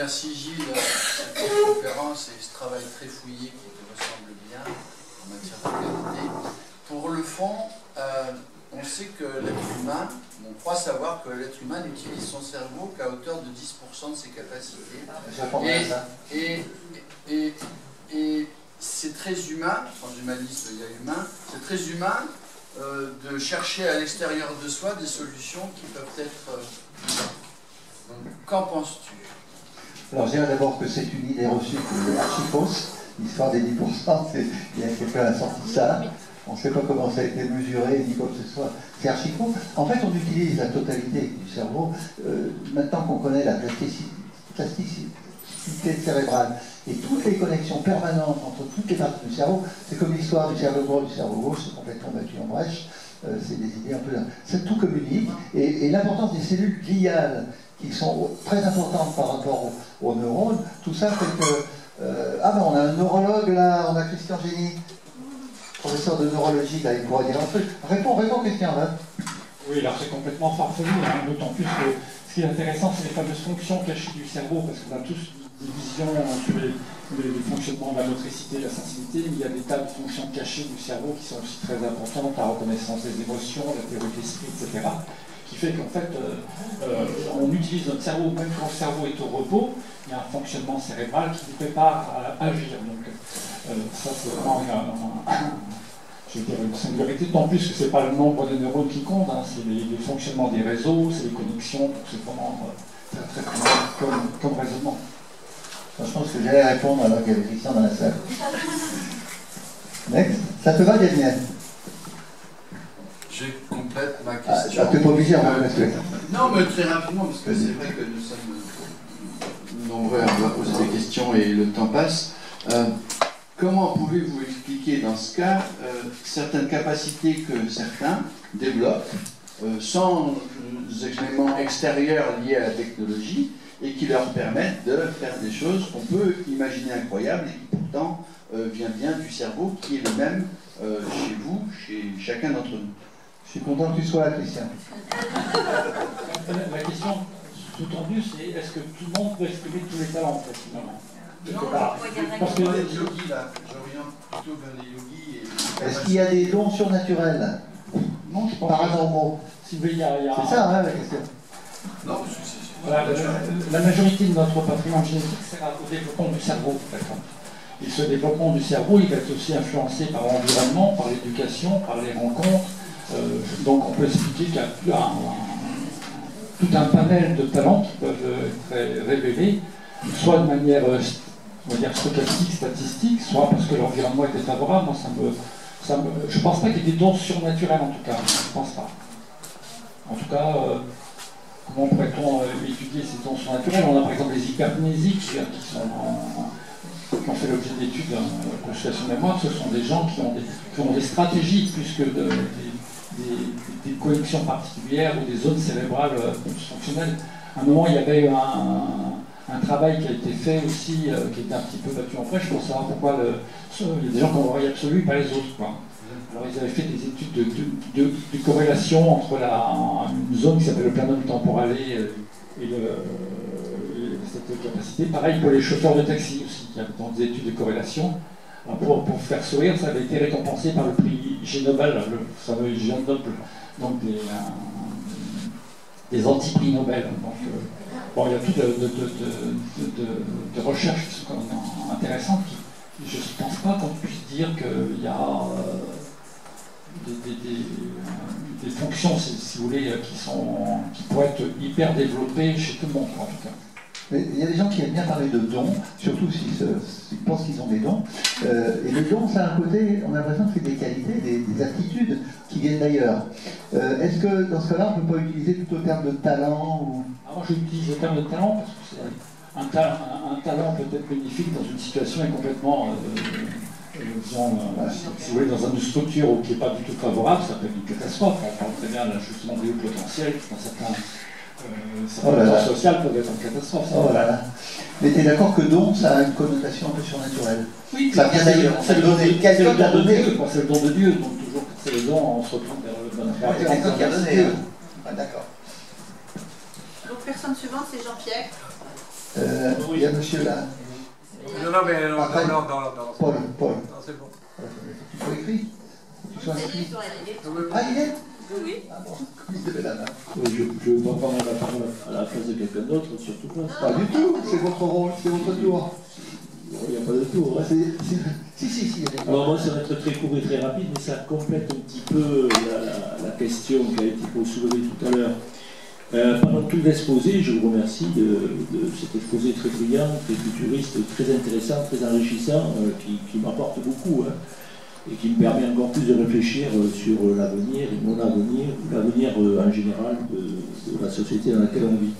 Merci Gilles pour cette conférence et ce travail très fouillé qui te ressemble bien en matière de qualité. Pour le fond, on sait que l'être humain, on croit savoir que l'être humain n'utilise son cerveau qu'à hauteur de 10% de ses capacités. Et c'est très humain, en humanisme il y a humain, c'est très humain de chercher à l'extérieur de soi des solutions qui peuvent être donc, qu'en penses-tu? Alors je dirais d'abord que c'est une idée reçue qui est archi fausse, l'histoire des 10%, il y a quelqu'un qui a sorti ça, on ne sait pas comment ça a été mesuré, ni quoi que ce soit, c'est archi faux. En fait on utilise la totalité du cerveau, maintenant qu'on connaît la plasticité cérébrale et toutes les connexions permanentes entre toutes les parties du cerveau, c'est comme l'histoire du cerveau droit et du cerveau gauche, c'est complètement battu en brèche, c'est des idées un peu... C'est tout communique, et l'importance des cellules gliales, qui sont très importantes par rapport aux neurones, tout ça fait que... ah ben on a un neurologue là, on a Christian Génie, professeur de neurologie, là, il pourra dire un truc. Réponds Christian, là. Oui, alors c'est complètement farfelu, hein, d'autant plus que ce qui est intéressant, c'est les fameuses fonctions cachées du cerveau, parce qu'on a tous des visions sur les fonctionnements de la motricité, de la sensibilité, mais il y a des tas de fonctions cachées du cerveau qui sont aussi très importantes, la reconnaissance des émotions, la théorie de l'esprit, etc., qui fait qu'en fait, on utilise notre cerveau, même quand le cerveau est au repos, il y a un fonctionnement cérébral qui nous prépare à agir. Donc ça, c'est vraiment je veux dire, une singularité, d'autant plus que ce n'est pas le nombre de neurones qui compte, hein, c'est le fonctionnement des réseaux, c'est les connexions, donc c'est vraiment très comme raisonnement. Je pense que j'allais répondre alors qu'il y avait Christian dans la salle. Next. Ça te va, Gabriel? Je complète ma question. Tu n'es pas obligé à me laisser. Non, mais très rapidement, parce que c'est vrai que nous sommes nombreux à devoir poser des questions et le temps passe. Comment pouvez-vous expliquer dans ce cas certaines capacités que certains développent sans éléments extérieurs liés à la technologie et qui leur permettent de faire des choses qu'on peut imaginer incroyables et qui pourtant vient bien du cerveau qui est le même chez vous, chez chacun d'entre nous? Je suis content que tu sois là, Christian. La question sous-tendue, c'est est-ce que tout le monde peut exprimer tous les talents, en fait, finalement? Parce que les yogis, là, j'oriente plutôt vers les yogis. Est-ce qu'il y a des dons surnaturels? Non, je pense paranormaux. Si vous voulez, il y a... C'est ça, hein, la question. Non, c'est... Voilà, la majorité de notre patrimoine génétique sert au développement du cerveau. Et ce développement du cerveau, il va être aussi influencé par l'environnement, par l'éducation, par les rencontres. Donc on peut expliquer qu'il y a tout un panel de talents qui peuvent être révélés, soit de manière, on va dire, stochastique, statistique, soit parce que l'environnement était favorable. Moi, je ne pense pas qu'il y ait des dons surnaturels, en tout cas. Je ne pense pas. En tout cas, comment pourrait-on étudier ces dons surnaturels? On a par exemple les hypermnésiques qui ont fait l'objet d'études de consultation de mémoire. Ce sont des gens qui ont des stratégies plus que des connexions particulières ou des zones cérébrales fonctionnelles. À un moment, il y avait un travail qui a été fait aussi, qui était un petit peu battu en brèche pour savoir pourquoi il y a des gens qui ont l'oreille absolue et pas les autres, quoi. Alors ils avaient fait des études de corrélation entre une zone qui s'appelle le planum temporale et cette capacité. Pareil pour les chauffeurs de taxi aussi, qui avaient dans des études de corrélation. Alors pour faire sourire, ça avait été récompensé par le prix Ig Nobel, le fameux Ig Nobel, donc des anti-prix Nobel. Donc, bon, il y a tout de recherches qui sont intéressantes. Je ne pense pas qu'on puisse dire qu'il y a des fonctions, si vous voulez, qui pourraient être hyper développées chez tout le monde, en tout cas. Mais il y a des gens qui aiment bien parler de dons, surtout s'ils pensent qu'ils ont des dons. Et le don, ça a un côté, on a l'impression que c'est des qualités, des aptitudes qui viennent d'ailleurs. Est-ce que dans ce cas-là, on ne peut pas utiliser plutôt le terme de talent ou... Moi, j'utilise le terme de talent parce que c'est un talent peut être bénéfique dans une situation et complètement, disons, si vous voulez, dans une structure qui n'est pas du tout favorable, ça peut être une catastrophe. On parle très bien justement du haut potentiel, dans certains social peuvent être une catastrophe. Oh là là. Mais tu es d'accord que don, ça a une connotation un peu surnaturelle? Oui, ça vient d'ailleurs. C'est le don de Dieu. C'est le don de Dieu. Donc toujours que c'est le don, on se retourne vers le bon. C'est quelqu'un qui a donné. Ah, d'accord. Donc personne suivante, c'est Jean-Pierre. Il y a monsieur là. Non, mais non, Après, non. Paul. Non, c'est bon. Tu sois écrit. Tu sois écrit. Ah, il est. Oui. Ah bon, il levait la main. Je ne vais pas prendre la parole à la place de quelqu'un d'autre, surtout pas. Pas du tout, c'est votre rôle, c'est votre tour. Il n'y a pas de tour. Hein. Si, il y a des... Alors moi, ça va être très court et très rapide, mais ça complète un petit peu la question qui a été soulevée tout à l'heure. Pendant tout l'exposé, je vous remercie de cet exposé très brillant, très futuriste, très intéressant, très enrichissant, qui m'apporte beaucoup, hein, et qui me permet encore plus de réfléchir sur l'avenir et mon avenir, ou l'avenir en général de la société dans laquelle on vit.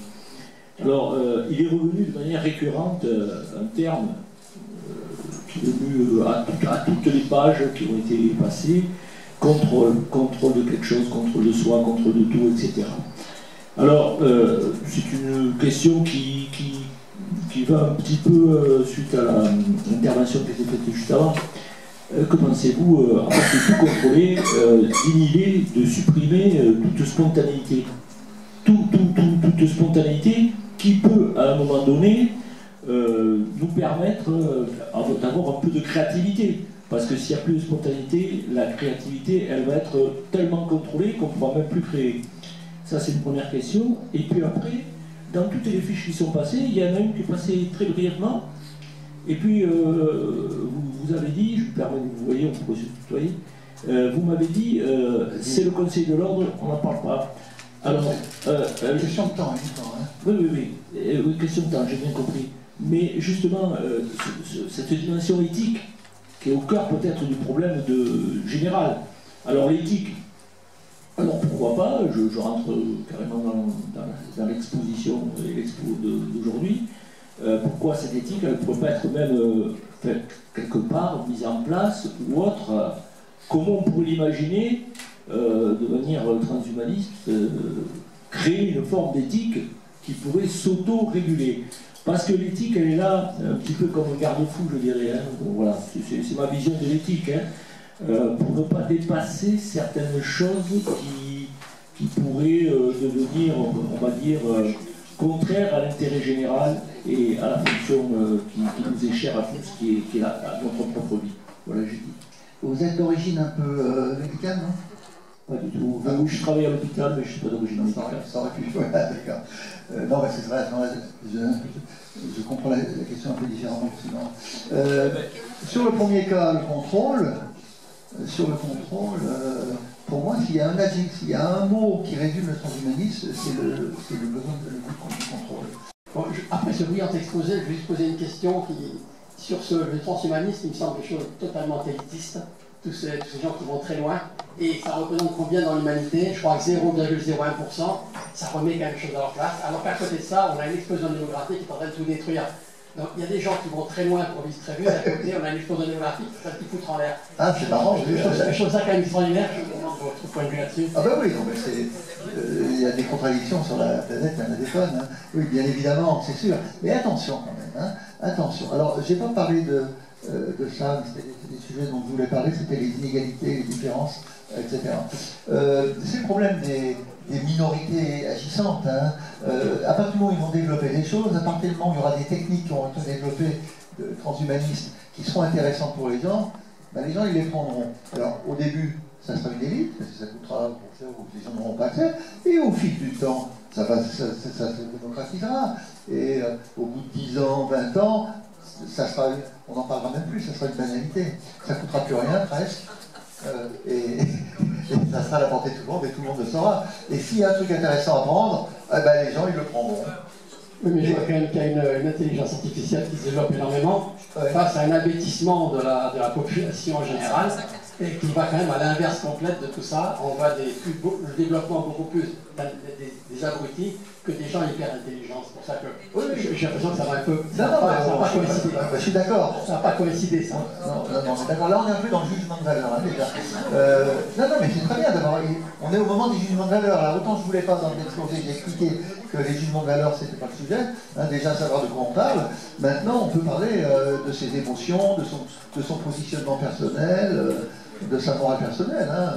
Alors, il est revenu de manière récurrente un terme qui est venu à toutes les pages qui ont été passées, contrôle de quelque chose, contrôle de soi, contrôle de tout, etc. Alors, c'est une question qui va un petit peu suite à l'intervention qui a été faite juste avant. Que pensez-vous, en fait, de tout contrôler, d'inhiber, de supprimer toute spontanéité, toute spontanéité qui peut, à un moment donné, nous permettre d'avoir un peu de créativité. Parce que s'il n'y a plus de spontanéité, la créativité, elle va être tellement contrôlée qu'on ne pourra même plus créer. Ça, c'est une première question. Et puis après, dans toutes les fiches qui sont passées, il y en a une qui est passée très brièvement. Et puis, vous avez dit, je me permets de vous voyez, on pourrait se tutoyer, vous m'avez dit, c'est le Conseil de l'ordre, on n'en parle pas. Alors, question de temps, uniquement. Hein. Oui, question de temps, j'ai bien compris. Mais justement, cette dimension éthique, qui est au cœur peut-être du problème général. Alors l'éthique, alors pourquoi pas, je rentre carrément dans l'exposition et l'expo d'aujourd'hui. Pourquoi cette éthique, elle ne pourrait pas être même faite quelque part, mise en place ou autre. Comment on pourrait l'imaginer de manière transhumaniste, créer une forme d'éthique qui pourrait s'auto-réguler. Parce que l'éthique, elle est là, un petit peu comme un garde-fou, je dirais. Hein. Donc, voilà, c'est ma vision de l'éthique. Hein. Pour ne pas dépasser certaines choses qui pourraient devenir, on va dire, contraires à l'intérêt général et à la fonction qui nous est chère à tous, qui est à notre propre vie. Voilà, j'ai dit. Vous êtes d'origine un peu médicale, non? Pas du tout. Oui, je travaille à l'hôpital, mais je ne suis pas d'origine médicale. Ça aurait pu. Voilà, d'accord. Non, mais c'est vrai, non, je comprends la question un peu différemment. Sur le premier cas, le contrôle, pour moi, s'il y a un mot qui résume le transhumanisme, c'est le besoin de contrôle. Bon, après ce brillant exposé, je vais juste poser une question sur le transhumanisme, il me semble quelque chose de totalement élitiste. Tous ces gens qui vont très loin, et ça représente combien dans l'humanité? Je crois que 0,01%, ça remet quelque chose à leur place, alors qu'à côté de ça, on a une explosion démographique qui est en train de tout détruire. Donc il y a des gens qui vont très loin pour vivre très vite, à côté on a une explosion démographique qui est en train de tout foutre en l'air. Ah, c'est marrant, je trouve ça quand même extraordinaire, je me demande votre point de vue là-dessus. Ah ben oui, non, mais il y a des contradictions sur la planète, il y en a des tonnes, hein. Oui, bien évidemment, c'est sûr, mais attention quand même, hein. Attention. Alors, j'ai pas parlé de ça, c'était des sujets dont je voulais parler, c'était les inégalités, les différences, etc. C'est le problème des minorités agissantes. Hein. À partir du moment où ils vont développer des choses, à partir du moment où il y aura des techniques qui vont être développées transhumanistes qui seront intéressantes pour les gens, ben les gens ils les prendront. Alors au début, ça sera une élite, parce que ça coûtera pour faire où les gens n'auront pas accès, et au fil du temps, ça se démocratisera. Et au bout de 10 ans, 20 ans, on n'en parlera même plus, ça sera une banalité. Ça ne coûtera plus rien presque. Et ça sera à la portée de tout le monde et tout le monde le saura. Et s'il y a un truc intéressant à prendre, ben les gens ils le prendront. Oui, mais je vois quand même qu'il y a une intelligence artificielle qui se développe énormément face à un abêtissement de la population en général et qui va quand même à l'inverse complète de tout ça. On voit le développement beaucoup plus des abrutis que des gens hyper intelligents. C'est pour ça que j'ai l'impression que ça va un peu. Ça n'a pas coïncidé. Je suis d'accord. Ça n'a pas coïncidé, ça. Non, d'accord. Là, on est un peu dans le jugement de valeur, hein, déjà. Non, mais c'est très bien d'abord. On est au moment des jugements de valeur. Alors, autant je ne voulais pas dans l'exposé, j'ai expliqué que les jugements de valeur, c'était pas le sujet. Hein, déjà, savoir de quoi on parle. Maintenant, on peut parler de ses émotions, de son positionnement personnel, de sa morale personnelle. Hein.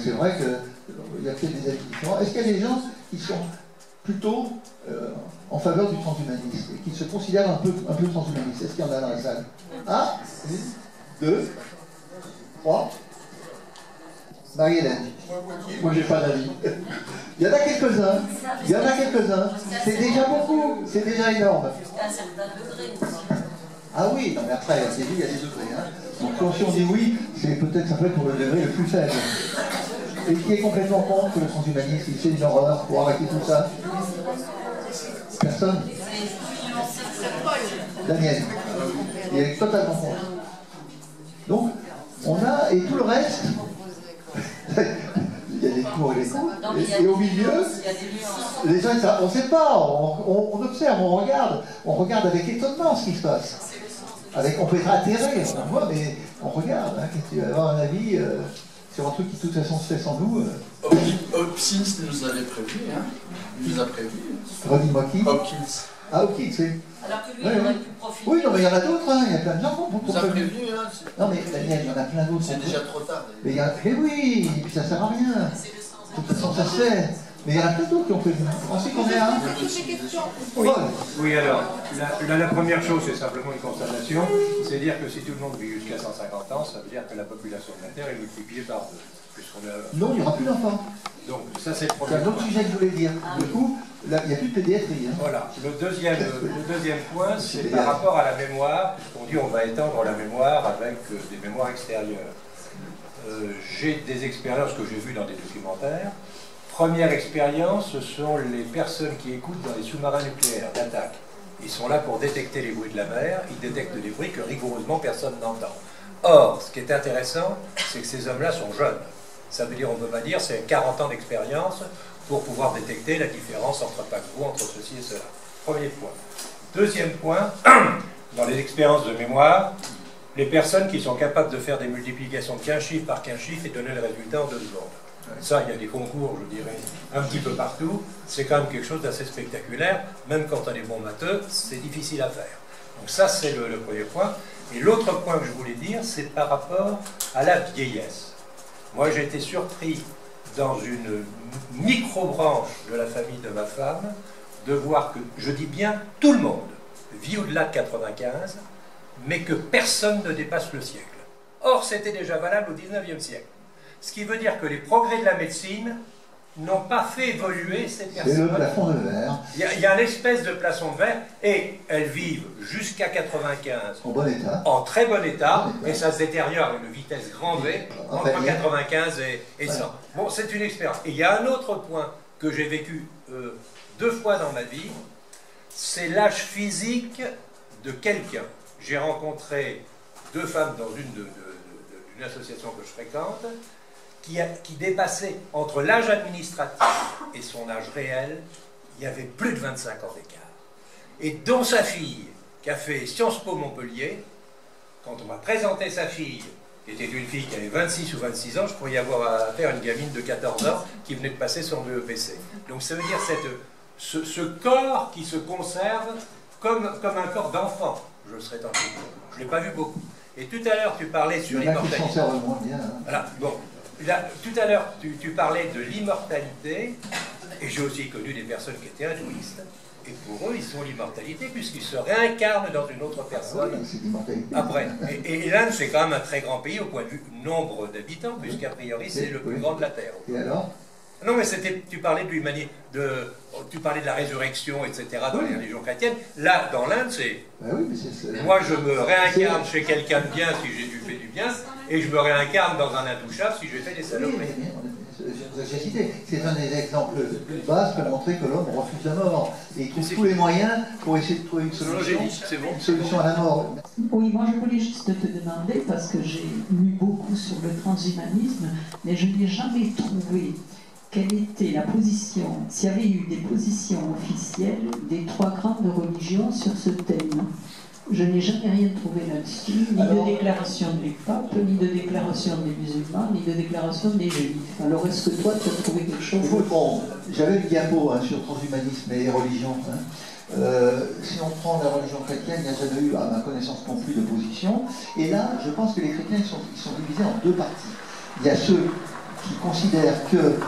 C'est vrai qu'il y a peut-être des avis différents. Est-ce qu'il y a des gens qui sont plutôt en faveur du transhumanisme et qui se considèrent un peu transhumanistes? Est-ce qu'il y en a dans la salle? 1, 2, 3. Marie-Hélène. Moi, j'ai pas d'avis. Il y en a quelques-uns. Il y en a quelques-uns. C'est déjà beaucoup. C'est déjà énorme. Jusqu'à un certain degré aussi. Ah oui, non mais après, c'est dit, il y a des degrés. Hein. Donc quand si on dit oui, c'est peut-être ça fait pour le degré le plus faible. Et qui est complètement contre le transhumanisme, c'est une horreur pour arrêter tout ça? Personne? Daniel. Il est totalement contre. Donc, on a, et tout le reste, il y a des pour et des contre, et au milieu, les gens, on ne sait pas, on observe, on regarde avec étonnement ce qui se passe. On peut être atterré, on voit, mais on regarde. Hein, tu vas avoir un avis sur un truc qui de toute façon se fait sans nous. Hopkins nous avait prévu, hein. Il nous a prévu. Redis-moi qui? Hopkins. Ah, Hopkins, oui. Alors que lui, il aurait pu profiter. Oui, non, mais il y en a d'autres, hein. Il y a plein de gens qui Nous a prévu, hein. Non, mais Daniel, il y en a plein d'autres. C'est déjà trop tard. Mais oui, et puis ça sert à rien. De toute façon, ça se fait. Mais il y en a plein d'autres qui ont prévu. Vous pensez qu'on est un? Oui. Oui, alors, la première chose, c'est simplement une constatation, c'est dire que si tout le monde vit jusqu'à 150 ans, ça veut dire que la population de la Terre est multipliée par 2. Non, il n'y aura plus d'enfants. Donc, ça c'est le C'est premier un autre point. sujet que je voulais dire. Du coup, là, il n'y a plus de pédiatrie. Hein. Voilà. Le deuxième point, c'est par rapport à la mémoire. On dit on va étendre la mémoire avec des mémoires extérieures. J'ai des expériences que j'ai vues dans des documentaires. Première expérience, ce sont les personnes qui écoutent dans les sous-marins nucléaires d'attaque. Ils sont là pour détecter les bruits de la mer, ils détectent des bruits que rigoureusement personne n'entend. Or, ce qui est intéressant, c'est que ces hommes-là sont jeunes. Ça veut dire, on ne peut pas dire, c'est 40 ans d'expérience pour pouvoir détecter la différence entre paquebot, entre ceci et cela. Premier point. Deuxième point, dans les expériences de mémoire, les personnes qui sont capables de faire des multiplications de 15 chiffres par 15 chiffres et donner le résultat en 2 secondes. Ça, il y a des concours, je dirais, un petit peu partout. C'est quand même quelque chose d'assez spectaculaire. Même quand on est bon matheux, c'est difficile à faire. Donc ça, c'est le premier point. Et l'autre point que je voulais dire, c'est par rapport à la vieillesse. Moi, j'ai été surpris dans une micro-branche de la famille de ma femme de voir que, je dis bien, tout le monde vit au-delà de 95, mais que personne ne dépasse le siècle. Or, c'était déjà valable au 19e siècle. Ce qui veut dire que les progrès de la médecine n'ont pas fait évoluer ces personnes. C'est le plafond de verre. Il y a une espèce de plafond de verre, et elles vivent jusqu'à 95 En bon état. en très bon état, et ça se détériore à une vitesse grand V entre Enfin, 95 et 100. Bon, c'est une expérience. Et il y a un autre point que j'ai vécu 2 fois dans ma vie, c'est l'âge physique de quelqu'un. J'ai rencontré 2 femmes dans une association que je fréquente, qui dépassait entre l'âge administratif et son âge réel, il y avait plus de 25 ans d'écart. Et dont sa fille, qui a fait Sciences Po Montpellier, quand on m'a présenté sa fille, qui était une fille qui avait 26 ou 26 ans, je pourrais y avoir affaire à une gamine de 14 ans qui venait de passer son BEPC. Donc ça veut dire ce corps qui se conserve comme un corps d'enfant. Je serais tenté. Je ne l'ai pas vu beaucoup. Et tout à l'heure, tu parlais sur l'immortalité. Il y en a qui s'en servent moins bien. Hein. Voilà, bon. Là, tout à l'heure, tu parlais de l'immortalité, et j'ai aussi connu des personnes qui étaient hindouistes, et pour eux, ils sont l'immortalité, puisqu'ils se réincarnent dans une autre personne. Oui, c'est l'immortalité. Après. Et l'Inde, c'est quand même un très grand pays au point de vue nombre d'habitants, puisqu'a priori, c'est le plus grand de la Terre. Et alors? Non, mais tu parlais de l'humanité, tu parlais de la résurrection, etc., dans les religions chrétiennes. Là, dans l'Inde, c'est... Ben oui, mais c'est... Moi, je me réincarne chez quelqu'un de bien si j'ai fait du bien, et je me réincarne dans un intouchable si j'ai fait des saloperies. J'ai cité, c'est un des exemples de base pour montrer que l'homme refuse la mort. Et il trouve tous les moyens pour essayer de trouver une solution à la mort. Oui, moi je voulais juste te demander, parce que j'ai lu beaucoup sur le transhumanisme, mais je n'ai jamais trouvé quelle était la position, s'il y avait eu des positions officielles des 3 grandes religions sur ce thème. Je n'ai jamais rien trouvé là-dessus, ni de déclaration des papes, ni de déclaration des musulmans, ni de déclaration des juifs. Alors est-ce que toi tu as trouvé quelque chose? Bon, j'avais une diapo sur transhumanisme et les religions. Si on prend la religion chrétienne, il n'y a jamais eu, à ma connaissance non plus, de position. Et là, je pense que les chrétiens ils sont divisés en 2 parties. Il y a ceux qui considèrent que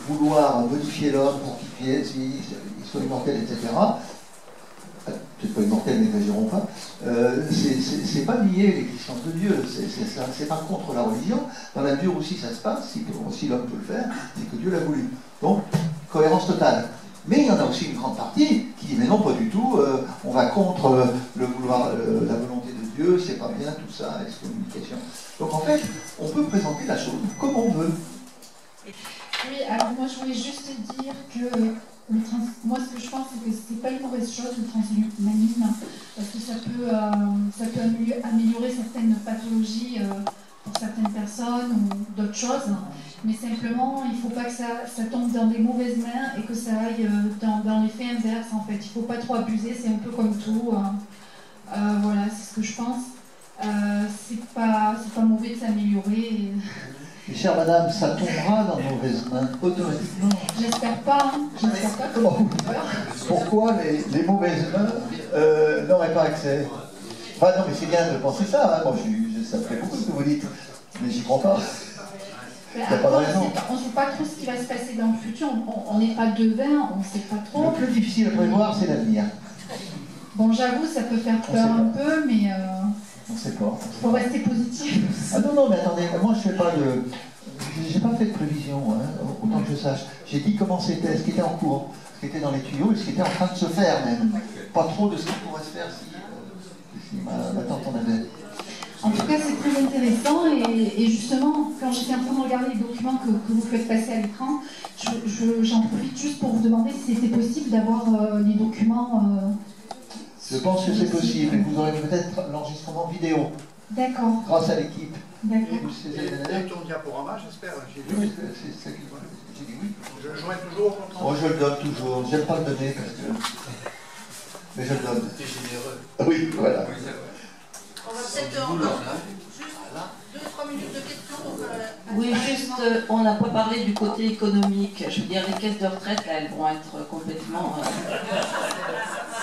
vouloir modifier l'homme pour qu'il soit immortel, etc. Peut-être pas immortel, n'exagérons pas. C'est pas nier l'existence de Dieu, c'est pas contre la religion. Dans la mesure où si ça se passe, si l'homme peut le faire, c'est que Dieu l'a voulu. Donc, cohérence totale. Mais il y en a aussi une grande partie qui dit mais non, pas du tout, on va contre la volonté de Dieu, c'est pas bien tout ça, excommunication. Donc en fait, on peut présenter la chose comme on veut. Oui, alors moi je voulais juste dire que moi ce que je pense c'est que c'est pas une mauvaise chose le transhumanisme, parce que ça peut améliorer certaines pathologies pour certaines personnes ou d'autres choses, mais simplement il ne faut pas que ça tombe dans des mauvaises mains et que ça aille dans l'effet inverse en fait. Il ne faut pas trop abuser, c'est un peu comme tout. Voilà, c'est ce que je pense. C'est pas mauvais de s'améliorer. Et chère madame, ça tombera dans de mauvaises mains automatiquement. J'espère pas, hein. J'espère pas que Pourquoi les mauvaises mains n'auraient pas accès? Enfin non, mais c'est bien de penser ça, hein. Moi ça me fait beaucoup ce que vous dites, mais j'y crois pas. Il n'y a pas de raison. On ne sait pas trop ce qui va se passer dans le futur, on n'est pas devin, on ne sait pas trop. Le plus difficile à prévoir, c'est l'avenir. Bon, j'avoue, ça peut faire peur un peu, mais on ne sait pas. Il faut rester positif. Ah non, mais attendez, moi je fais pas de... J'ai pas fait de prévision, hein, autant que je sache. J'ai dit comment c'était, ce qui était en cours, ce qui était dans les tuyaux et ce qui était en train de se faire même. Pas trop de ce qui pourrait se faire si ma tante en avait. En tout cas, c'est très intéressant et justement, quand j'étais en train de regarder les documents que vous faites passer à l'écran, j'en profite juste pour vous demander si c'était possible d'avoir les documents. Je pense que c'est possible et vous aurez peut-être l'enregistrement vidéo. D'accord. Grâce à l'équipe. D'accord. Et ton diaporama, j'espère. Oui, c'est ça qui va. J'ai dit oui. Je le joins toujours au compte. Oh, je le donne toujours. J'aime pas le donner parce que. Mais je le donne. T'es généreux. Oui, voilà. On va peut-être encore juste 2-3 minutes de questions. Oui, juste, on n'a pas parlé du côté économique. Je veux dire, les caisses de retraite, là, elles vont être complètement...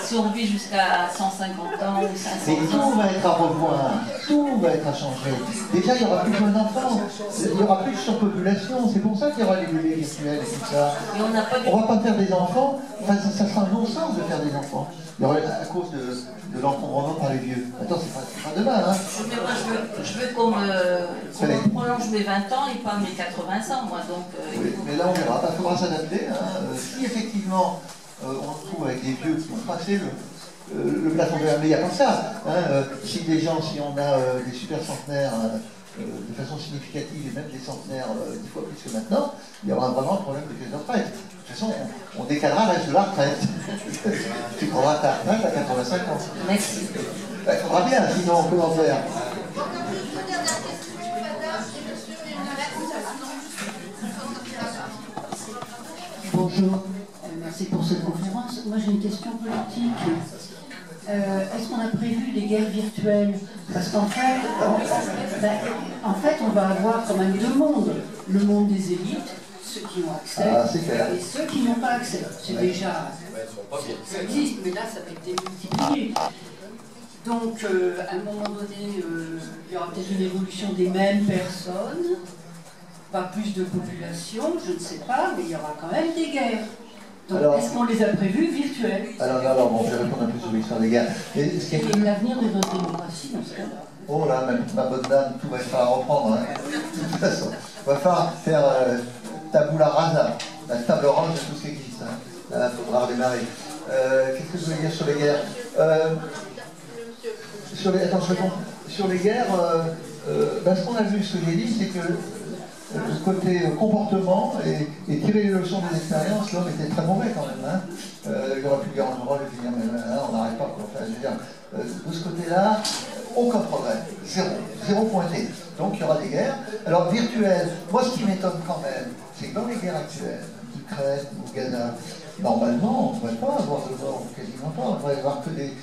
si on vit jusqu'à 150 ans ou 500 Mais ans... tout va être à revoir, tout va être à changer. Déjà, il n'y aura plus besoin d'enfants, il n'y aura plus de surpopulation, c'est pour ça qu'il y aura les bébés virtuels et tout ça. On ne va pas faire des enfants, enfin, ça sera un non-sens de faire des enfants. Il y aura, à cause de l'encombrement par les vieux. Attends, c'est pas demain, hein. Mais moi, je veux qu'on me prolonge mes 20 ans et pas mes 80 ans, moi, donc... Oui, mais là, on verra, il faudra s'adapter. Hein. Si, effectivement, on se trouve avec des vieux qui ont passé le plafond de verre, mais il n'y a pas que ça. Hein. Si on a des super centenaires de façon significative, et même des centenaires 10 fois plus que maintenant, il y aura vraiment un problème de caisse de retraite. De toute façon, on décalera l'âge de la retraite. Tu prendras ta retraite à 85 ans. Merci. Il faudra bien, sinon, comment faire? Bonjour, merci pour cette conférence. Moi j'ai une question politique. Est-ce qu'on a prévu des guerres virtuelles? Parce qu'en fait, on va avoir quand même deux mondes. Le monde des élites, ceux qui ont accès, et ceux qui n'ont pas accès. C'est déjà... Ça existe, mais là ça va être démultiplié. Donc, à un moment donné, il y aura peut-être une évolution des mêmes personnes, pas plus de population, je ne sais pas, mais il y aura quand même des guerres. Donc, est-ce qu'on les a prévues virtuelles? Alors, bon, je vais répondre un peu sur l'histoire des guerres. Et l'avenir de notre démocratie dans ce cas-là? Oh là, ma bonne dame, tout va falloir reprendre. Hein. De toute façon, il va falloir faire tabula rasa, la table ronde de tout ce qui existe. Hein. Là, il faudra redémarrer. Qu'est-ce que je veux dire sur les guerres? Sur les guerres, ce qu'on a vu, ce que j'ai dit, c'est que le côté comportement et tirer les leçons des expériences, l'homme était très mauvais quand même. Hein. Il y aura plus de guerre en Europe, et puis on n'arrête pas. Enfin, je veux dire, de ce côté-là, aucun progrès, zéro pointé. Donc il y aura des guerres. Alors virtuelles, moi ce qui m'étonne quand même, c'est que dans les guerres actuelles, Ukraine ou Gaza, normalement on ne devrait pas avoir de mort, quasiment pas. On devrait avoir que des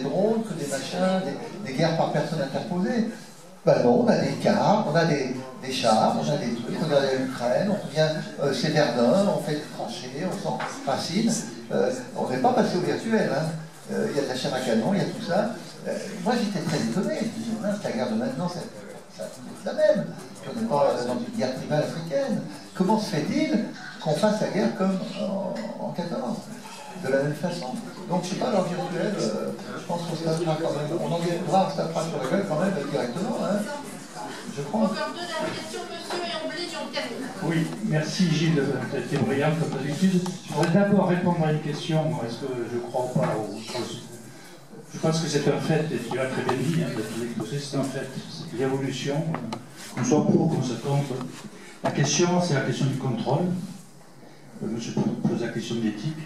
drones, que des machins, des guerres par personne interposée. Ben non, on a des cars, on a des chars, on a des trucs. Regardez l'Ukraine, on revient chez Verdun, on fait des tranchées, on s'enracine. On n'est pas passé au virtuel. Hein. Il y a de la chair à canon, il y a tout ça. Moi j'étais très étonné. Je me disais, la guerre de maintenant, ça la même. On n'est pas dans une guerre tribale africaine. Comment se fait-il qu'on fasse la guerre comme en 14, de la même façon. Donc je ne sais pas, l'heure virtuelle, je pense qu'on se tapera quand même, on engagera, on se tapera sur la gueule quand même directement, hein, je crois. Encore deux dernières questions, monsieur, et on oblige, on termine. Oui, merci Gilles, tu as été brillant comme d'habitude. Je voudrais d'abord répondre à une question, est-ce que je crois ou pas je pense que c'est un fait, et tu l'as très bien dit, c'est un fait, c'est l'évolution, qu'on soit pour, qu'on soit contre. La question, c'est la question du contrôle. Je pose la question d'éthique.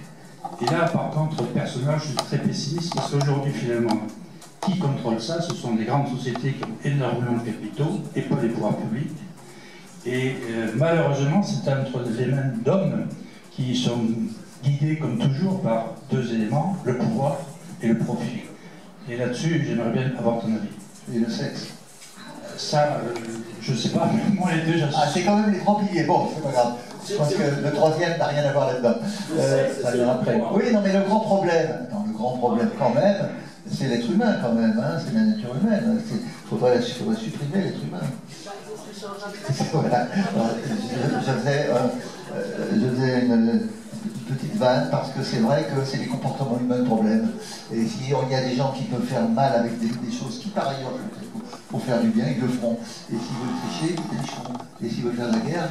Et là, par contre, personnellement, je suis très pessimiste, parce qu'aujourd'hui, finalement, qui contrôle ça? Ce sont des grandes sociétés qui ont énormément de capitaux, et pas les pouvoirs publics. Et malheureusement, c'est entre les mains d'hommes qui sont guidés, comme toujours, par deux éléments, le pouvoir et le profit. Et là-dessus, j'aimerais bien avoir ton avis. Et le sexe? Ça, je ne sais pas, mais moi les deux, j'assume. Ah, c'est quand même les trois piliers. Bon, c'est pas grave. Je pense que le troisième n'a rien à voir là-dedans. Ça vient après. Oui, non, mais le grand problème quand même, c'est l'être humain quand même, hein, c'est la nature humaine. Il faudrait supprimer l'être humain. Voilà. Je faisais une petite vanne parce que c'est vrai que c'est les comportements humains le problème. Et s'il y a des gens qui peuvent faire mal avec des choses qui par ailleurs pour faire du bien, ils le feront. Et s'ils veulent tricher, ils tricheront. Et s'ils veulent faire la guerre,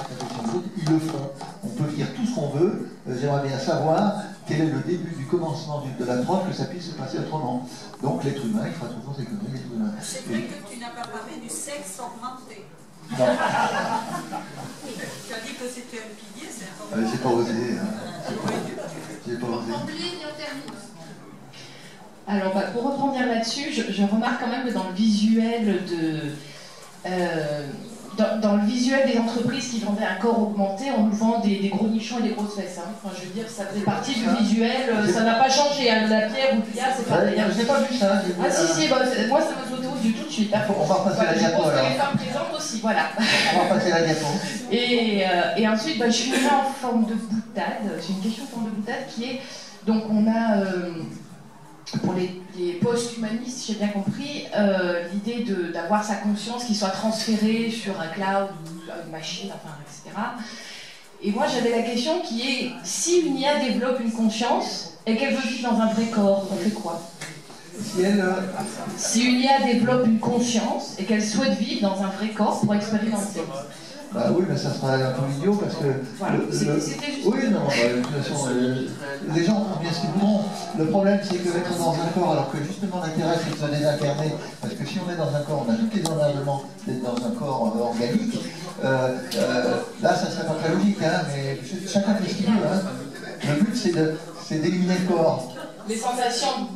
ils le feront. On peut dire tout ce qu'on veut. J'aimerais bien savoir quel est le début du commencement de la preuve que ça puisse se passer autrement. Donc l'être humain, il fera toujours ses conneries, l'être humain. C'est vrai que tu n'as pas parlé du sexe augmenté. Non. Tu as dit que c'était un pilier, c'est important. J'ai pas osé. Hein. J'ai pas osé. On oublie et on termine. Alors, pour rebondir là-dessus, je remarque quand même que dans le visuel dans le visuel des entreprises qui vendaient un corps augmenté, on nous vend des gros nichons et des grosses fesses. Hein. Enfin, je veux dire, ça faisait partie du visuel, ça n'a pas changé. Hein. La pierre ou le gaz, c'est pas d'ailleurs. Je n'ai pas vu ça. Ah si, moi ça me saute du tout de suite. On va repasser la diapo. Je pense que les femmes présentes aussi, voilà. On va repasser la diapo. Et ensuite, je suis là en forme de boutade. C'est une question en forme de boutade qui est, donc on a... pour les post-humanistes, j'ai bien compris, l'idée d'avoir sa conscience qui soit transférée sur un cloud ou une machine, enfin, etc. Et moi, j'avais la question qui est, si une IA développe une conscience et qu'elle veut vivre dans un vrai corps, on fait quoi? Si une IA développe une conscience et qu'elle souhaite vivre dans un vrai corps pour expérimenter. Bah oui, mais ça sera un peu idiot parce que... Voilà, oui, non, de toute façon, les gens font bien ce qu'ils voudront. Le problème, c'est que d'être dans un corps, alors que justement l'intérêt, c'est de se désincarner, parce que si on est dans un corps, on a tous les emmerdements d'être dans un corps organique, là, ça serait pas très logique, hein, mais chacun fait ce qu'il veut. Hein. Le but, c'est d'éliminer le corps. Les sensations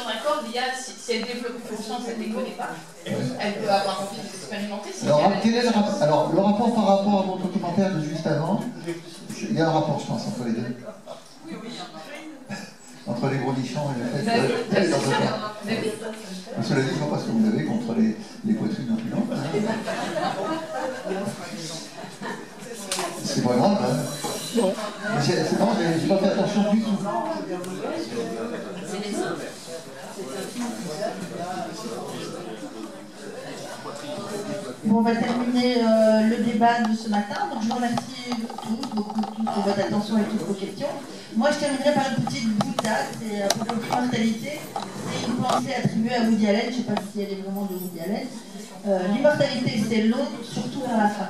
d'un corps, l'IA, si elle développe une conscience, elle ne les connaît pas. Elle peut avoir envie d'expérimenter. Alors, le rapport par rapport à votre commentaire de juste avant, il y a un rapport, je pense, entre les deux. Entre les gros nichons et le fait que... Cela dit, je ne vois pas ce que vous avez contre les poitrines ambulantes. C'est pas grave, hein. Non. C'est marrant, j'ai pas fait attention du tout. Bon, on va terminer le débat de ce matin. Donc, je vous remercie tous pour votre attention et toutes vos questions. Moi, je terminerai par une petite boutade, c'est à propos de l'immortalité. C'est une pensée attribuée à Woody Allen, je ne sais pas si elle est vraiment de Woody Allen. L'immortalité, c'est long, surtout vers la fin.